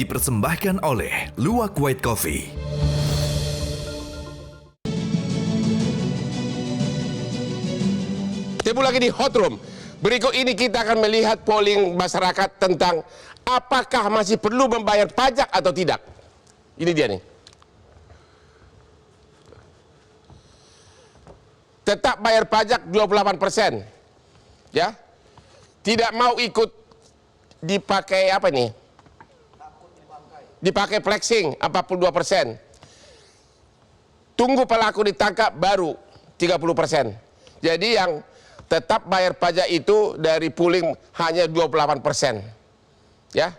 dipersembahkan oleh Luwak White Coffee. Temu lagi di Hot Room. Berikut ini kita akan melihat polling masyarakat tentang apakah masih perlu membayar pajak atau tidak. Ini dia nih. Tetap bayar pajak 28%. Ya. Tidak mau ikut dipakai apa nih? Dipakai flexing 42%. Tunggu pelaku ditangkap baru 30%. Jadi yang tetap bayar pajak itu dari pooling hanya 28%. Ya.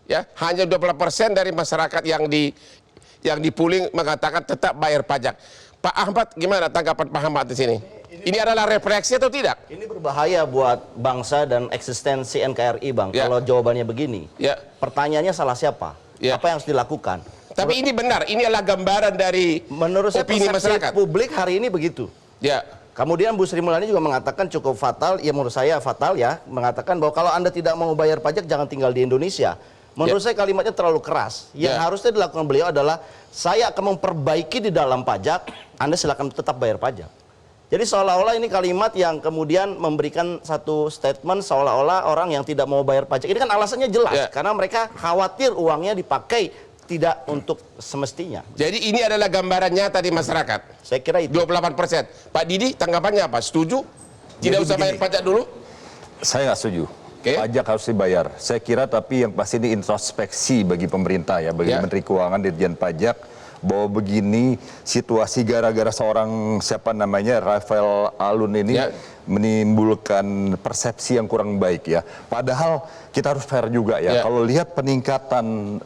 Ya, hanya 28% dari masyarakat yang di pooling mengatakan tetap bayar pajak. Pak Ahmad, gimana tanggapan Pak Ahmad di sini? Ini adalah refleksi atau tidak? Ini berbahaya buat bangsa dan eksistensi NKRI, Bang. Ya. Kalau jawabannya begini, Ya. pertanyaannya salah siapa? Ya. Apa yang harus dilakukan? Tapi ini benar, ini adalah gambaran dari Menurut saya opini persepsi masyarakat. publik hari ini begitu. Ya. Kemudian Bu Sri Mulyani juga mengatakan cukup fatal, ya menurut saya fatal ya, mengatakan bahwa kalau Anda tidak mau bayar pajak jangan tinggal di Indonesia. Menurut saya kalimatnya terlalu keras. Yang harusnya dilakukan beliau adalah saya akan memperbaiki di dalam pajak, Anda silakan tetap bayar pajak. Jadi seolah-olah ini kalimat yang kemudian memberikan satu statement seolah-olah orang yang tidak mau bayar pajak. Ini kan alasannya jelas, karena mereka khawatir uangnya dipakai tidak untuk semestinya. Jadi ini adalah gambaran nyata di masyarakat. Saya kira itu. 28%. Pak Didi, tanggapannya apa? Setuju? Tidak usah bayar pajak dulu? Saya nggak setuju. Oke. Pajak harus dibayar. Saya kira tapi yang pasti ini introspeksi bagi pemerintah ya, bagi Menteri Keuangan, Dirjen Pajak, bahwa begini situasi gara-gara seorang siapa namanya Rafael Alun ini menimbulkan persepsi yang kurang baik ya. Padahal kita harus fair juga ya. Kalau lihat peningkatan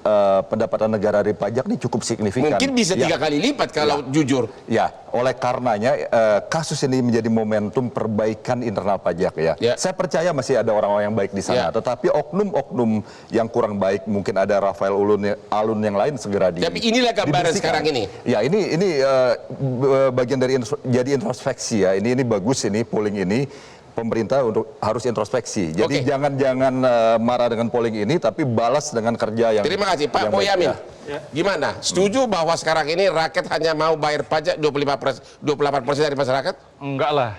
pendapatan negara dari pajak ini cukup signifikan. Mungkin bisa 3 kali lipat kalau jujur. Ya, oleh karenanya kasus ini menjadi momentum perbaikan internal pajak ya. Saya percaya masih ada orang-orang yang baik di sana, tetapi oknum-oknum yang kurang baik, mungkin ada Rafael Alun yang lain segera Tapi inilah gambaran sekarang ini. Ya, ini bagian dari jadi introspeksi ya. Ini bagus ini polling ini. Pemerintah harus introspeksi. Jadi jangan marah dengan polling ini, tapi balas dengan kerja yang. Terima kasih Pak Boyamin. Gimana? Setuju bahwa sekarang ini rakyat hanya mau bayar pajak 28% dari masyarakat? Enggak lah.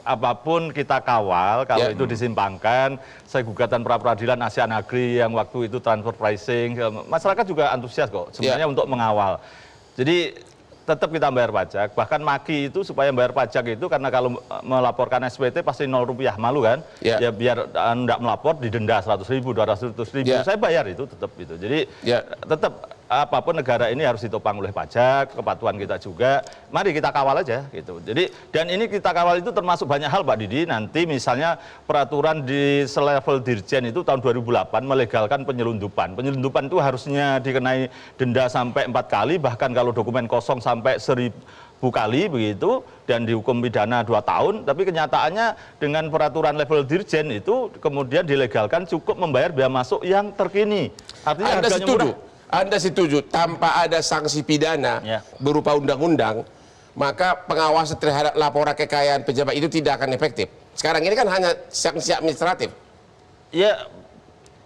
Apapun kita kawal, kalau itu disimpangkan, saya gugatan pra-peradilan Asia Agri yang waktu itu transfer pricing, masyarakat juga antusias kok sebenarnya untuk mengawal. Jadi tetap kita bayar pajak, bahkan maki itu supaya bayar pajak itu karena kalau melaporkan SPT pasti 0 rupiah, malu kan? Ya biar enggak melapor didenda 100.000, 200.000, saya bayar itu tetap itu. Jadi tetap apapun negara ini harus ditopang oleh pajak, kepatuhan kita juga. Mari kita kawal aja gitu. Jadi dan ini kita kawal itu termasuk banyak hal Pak Didi. Nanti misalnya peraturan di selevel dirjen itu tahun 2008 melegalkan penyelundupan. Penyelundupan itu harusnya dikenai denda sampai 4 kali, bahkan kalau dokumen kosong sampai 1000 kali begitu, dan dihukum pidana 2 tahun. Tapi kenyataannya dengan peraturan level dirjen itu kemudian dilegalkan cukup membayar biaya masuk yang terkini. Artinya Anda harganya setuju? murah. Anda setuju tanpa ada sanksi pidana berupa undang-undang, maka pengawasan terhadap laporan kekayaan pejabat itu tidak akan efektif. Sekarang ini kan hanya sanksi administratif. Ya,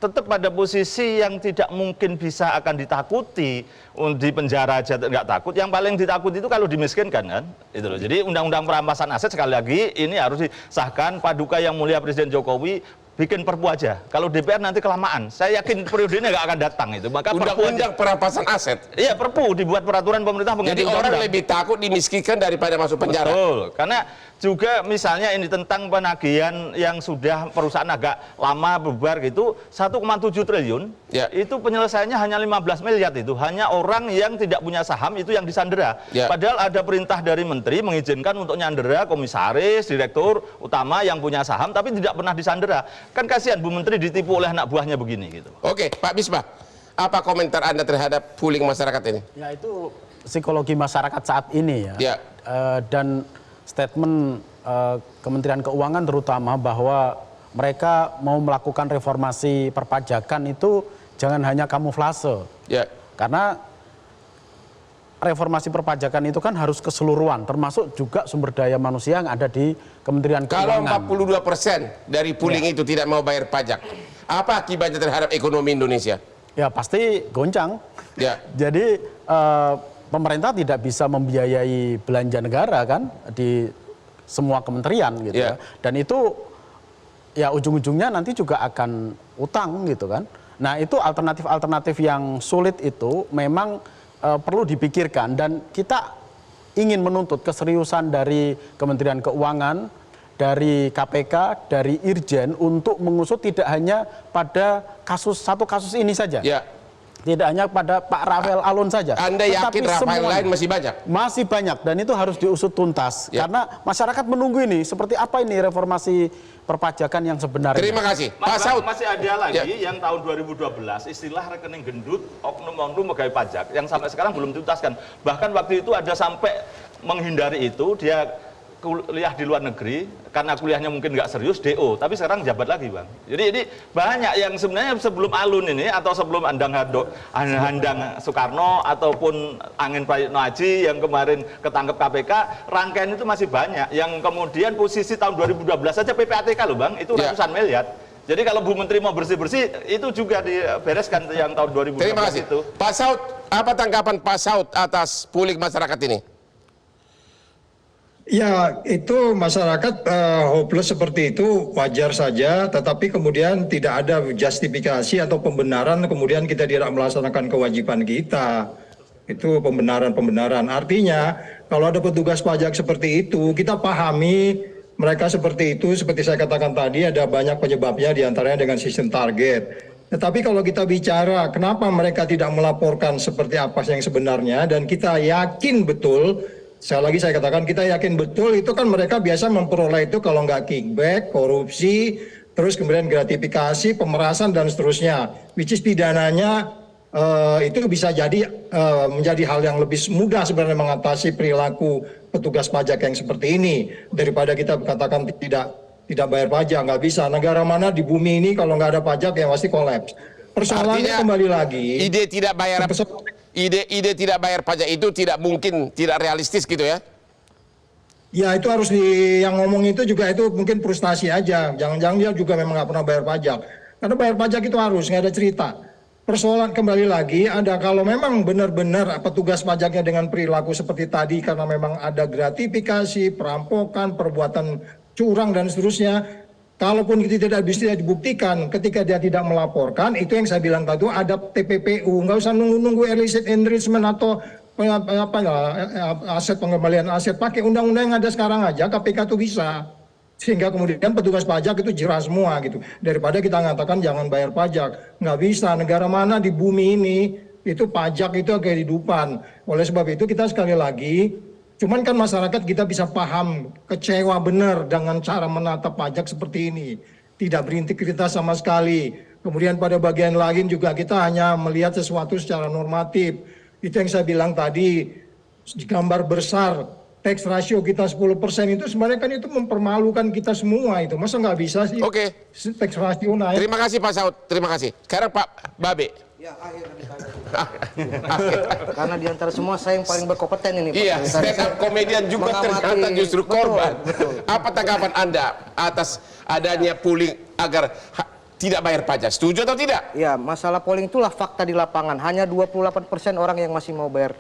tetap pada posisi yang tidak mungkin bisa akan ditakuti. Di penjara aja nggak takut, yang paling ditakuti itu kalau dimiskinkan kan, itu loh. Jadi undang-undang perampasan aset sekali lagi ini harus disahkan. Paduka yang mulia Presiden Jokowi bikin perpu aja. Kalau DPR nanti kelamaan, saya yakin periode ini nggak akan datang itu. Maka undang-undang perampasan aset. Iya, perpu dibuat peraturan pemerintah pengganti undang-undang. Jadi orang lebih takut dimiskinkan daripada masuk penjara. Betul, karena juga misalnya ini tentang penagihan yang sudah perusahaan agak lama bubar gitu, 1,7 triliun, itu penyelesaiannya hanya 15 miliar itu, hanya orang yang tidak punya saham itu yang disandera. Padahal ada perintah dari menteri mengizinkan untuk nyandera komisaris, direktur utama yang punya saham, tapi tidak pernah disandera. Kan kasihan Bu Menteri ditipu oleh anak buahnya begini gitu. Oke, Pak Bisbah, apa komentar Anda terhadap pooling masyarakat ini? Ya, itu psikologi masyarakat saat ini ya. Dan statement Kementerian Keuangan terutama bahwa mereka mau melakukan reformasi perpajakan itu jangan hanya kamuflase. Karena reformasi perpajakan itu kan harus keseluruhan, termasuk juga sumber daya manusia yang ada di Kementerian Keuangan. Kalau 42% dari pooling itu tidak mau bayar pajak, apa akibatnya terhadap ekonomi Indonesia? Ya pasti goncang. Ya. Jadi pemerintah tidak bisa membiayai belanja negara kan di semua kementerian gitu ya. Dan itu ya ujung-ujungnya nanti juga akan utang gitu kan. Nah itu alternatif-alternatif yang sulit itu memang perlu dipikirkan dan kita ingin menuntut keseriusan dari Kementerian Keuangan, dari KPK, dari Irjen untuk mengusut tidak hanya pada satu kasus ini saja. Ya. Tidak hanya pada Pak Rafael Alun saja. Anda yakin Rafael lain masih banyak? Masih banyak dan itu harus diusut tuntas. Karena masyarakat menunggu ini seperti apa ini reformasi perpajakan yang sebenarnya. Terima kasih. Pak Saud. Masih ada lagi yang tahun 2012 istilah rekening gendut oknum-oknum pegawai pajak yang sampai sekarang belum dituntaskan. Bahkan waktu itu ada sampai menghindari itu dia kuliah di luar negeri karena kuliahnya mungkin nggak serius DO, tapi sekarang jabat lagi bang. Jadi ini banyak yang sebenarnya sebelum Alun ini atau sebelum Handang Soekarno ataupun Angin Prayitno Aji yang kemarin ketangkep KPK, rangkaian itu masih banyak yang kemudian posisi tahun 2012 saja PPATK loh bang, itu ratusan miliar. Jadi kalau Bu Menteri mau bersih-bersih itu juga dibereskan yang tahun 2012 Terima kasih. itu. Pak Saud, apa tanggapan Pak Saud atas pulih masyarakat ini? Ya, itu masyarakat hopeless seperti itu wajar saja, tetapi kemudian tidak ada justifikasi atau pembenaran, kemudian kita tidak melaksanakan kewajiban kita. Itu pembenaran-pembenaran. Artinya, kalau ada petugas pajak seperti itu, kita pahami mereka seperti itu, seperti saya katakan tadi, ada banyak penyebabnya diantaranya dengan sistem target. Tetapi kalau kita bicara kenapa mereka tidak melaporkan seperti apa yang sebenarnya, dan kita yakin betul, sekali lagi saya katakan kita yakin betul itu kan mereka biasa memperoleh itu kalau nggak kickback, korupsi, terus kemudian gratifikasi, pemerasan dan seterusnya. Which is pidananya itu bisa jadi menjadi hal yang lebih mudah sebenarnya mengatasi perilaku petugas pajak yang seperti ini daripada kita katakan tidak bayar pajak. Nggak bisa. Negara mana di bumi ini kalau nggak ada pajak yang pasti kolaps. Persoalannya kembali lagi. Ide tidak bayar pajak itu tidak mungkin, tidak realistis gitu ya? Ya itu harus yang ngomong itu juga itu mungkin frustasi aja. Jangan-jangan dia juga memang nggak pernah bayar pajak. Karena bayar pajak itu harus, nggak ada cerita. Persoalan kembali lagi ada kalau memang benar-benar petugas pajaknya dengan perilaku seperti tadi karena memang ada gratifikasi, perampokan, perbuatan curang dan seterusnya. Kalaupun itu tidak bisa dibuktikan ketika dia tidak melaporkan, itu yang saya bilang tadi ada TPPU, nggak usah nunggu illicit enrichment atau aset pengembalian aset, pakai undang-undang yang ada sekarang aja KPK itu bisa. Sehingga kemudian petugas pajak itu jerah semua gitu. Daripada kita mengatakan jangan bayar pajak, nggak bisa. Negara mana di bumi ini itu pajak itu kehidupan. Oleh sebab itu kita sekali lagi. Cuman kan masyarakat kita bisa paham, kecewa benar dengan cara menata pajak seperti ini. Tidak berintegritas sama sekali. Kemudian pada bagian lain juga kita hanya melihat sesuatu secara normatif. Itu yang saya bilang tadi, di gambar besar, tax ratio kita 10% itu sebenarnya kan itu mempermalukan kita semua itu. Masa nggak bisa sih tax ratio naik? Terima kasih Pak Saud, terima kasih. Sekarang Pak Babe. Ya, karena diantara semua saya yang paling berkompeten ini. Iya, stand up komedian juga ternyata justru korban. Betul. Apa tanggapan Anda atas adanya pooling agar tidak bayar pajak? Setuju atau tidak? Ya, masalah polling itulah fakta di lapangan. Hanya 28% orang yang masih mau bayar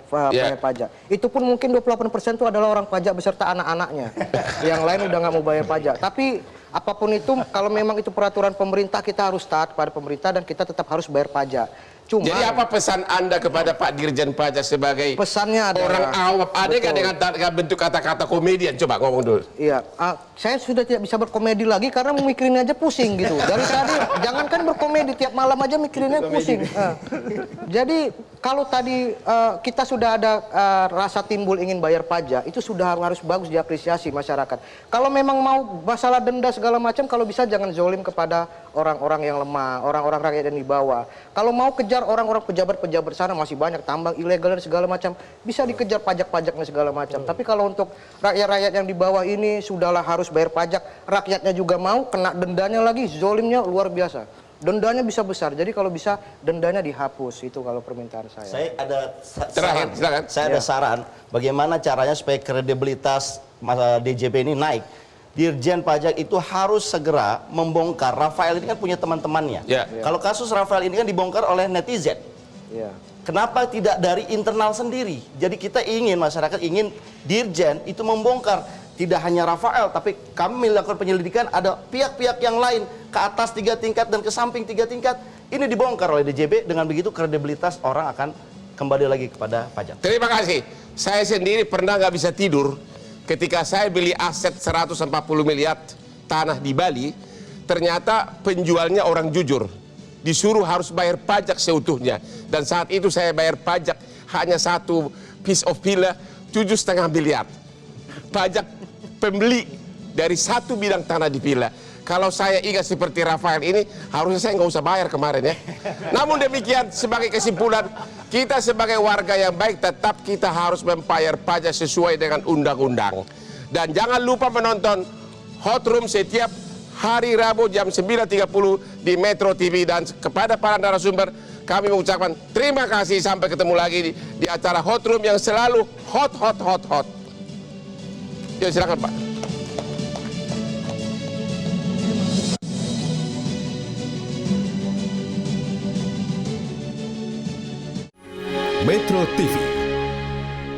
pajak. Itu pun mungkin 28% itu adalah orang pajak beserta anak-anaknya. Yang lain udah nggak mau bayar pajak. Tapi apapun itu, kalau memang itu peraturan pemerintah, kita harus taat pada pemerintah dan kita tetap harus bayar pajak. Jadi apa pesan Anda kepada Pak Dirjen Pajak sebagai pesannya orang awam? Ada nggak dengan bentuk kata-kata komedian? Coba ngomong dulu. Iya, saya sudah tidak bisa berkomedi lagi karena mikirin aja pusing gitu. Dari tadi jangankan berkomedi, tiap malam aja mikirinnya pusing. Jadi kalau tadi kita sudah ada rasa timbul ingin bayar pajak, itu sudah harus bagus diapresiasi masyarakat. Kalau memang mau masalah denda segala macam, kalau bisa jangan zolim kepada orang-orang yang lemah, orang-orang rakyat yang di bawah. Kalau mau kejar orang-orang pejabat-pejabat sana masih banyak tambang ilegal dan segala macam, bisa dikejar pajak-pajaknya segala macam. Tapi kalau untuk rakyat-rakyat yang di bawah ini sudahlah harus bayar pajak, rakyatnya juga mau kena dendanya lagi, zolimnya luar biasa. Dendanya bisa besar, jadi kalau bisa dendanya dihapus, itu kalau permintaan saya. Saya ada Terakhir, silakan. Saya ada saran bagaimana caranya supaya kredibilitas DJP ini naik. Dirjen Pajak itu harus segera membongkar. Rafael ini kan punya teman-temannya. Ya. Kalau kasus Rafael ini kan dibongkar oleh netizen. Kenapa tidak dari internal sendiri? Jadi kita ingin, masyarakat ingin Dirjen itu membongkar. Tidak hanya Rafael, tapi kami melakukan penyelidikan ada pihak-pihak yang lain ke atas 3 tingkat dan ke samping 3 tingkat. Ini dibongkar oleh DJB, dengan begitu kredibilitas orang akan kembali lagi kepada pajak. Terima kasih. Saya sendiri pernah nggak bisa tidur ketika saya beli aset 140 miliar tanah di Bali. Ternyata penjualnya orang jujur. Disuruh harus bayar pajak seutuhnya. Dan saat itu saya bayar pajak hanya 1 piece of villa 7,5 miliar. Pajak pembeli dari 1 bidang tanah di villa. Kalau saya ingat seperti Rafael ini, harusnya saya nggak usah bayar kemarin ya. Namun demikian, sebagai kesimpulan, kita sebagai warga yang baik tetap kita harus membayar pajak sesuai dengan undang-undang. Dan jangan lupa menonton Hot Room setiap hari Rabu jam 9.30 di Metro TV. Dan kepada para narasumber, kami mengucapkan terima kasih. Sampai ketemu lagi di acara Hot Room yang selalu hot. Ya, silakan Pak. Metro TV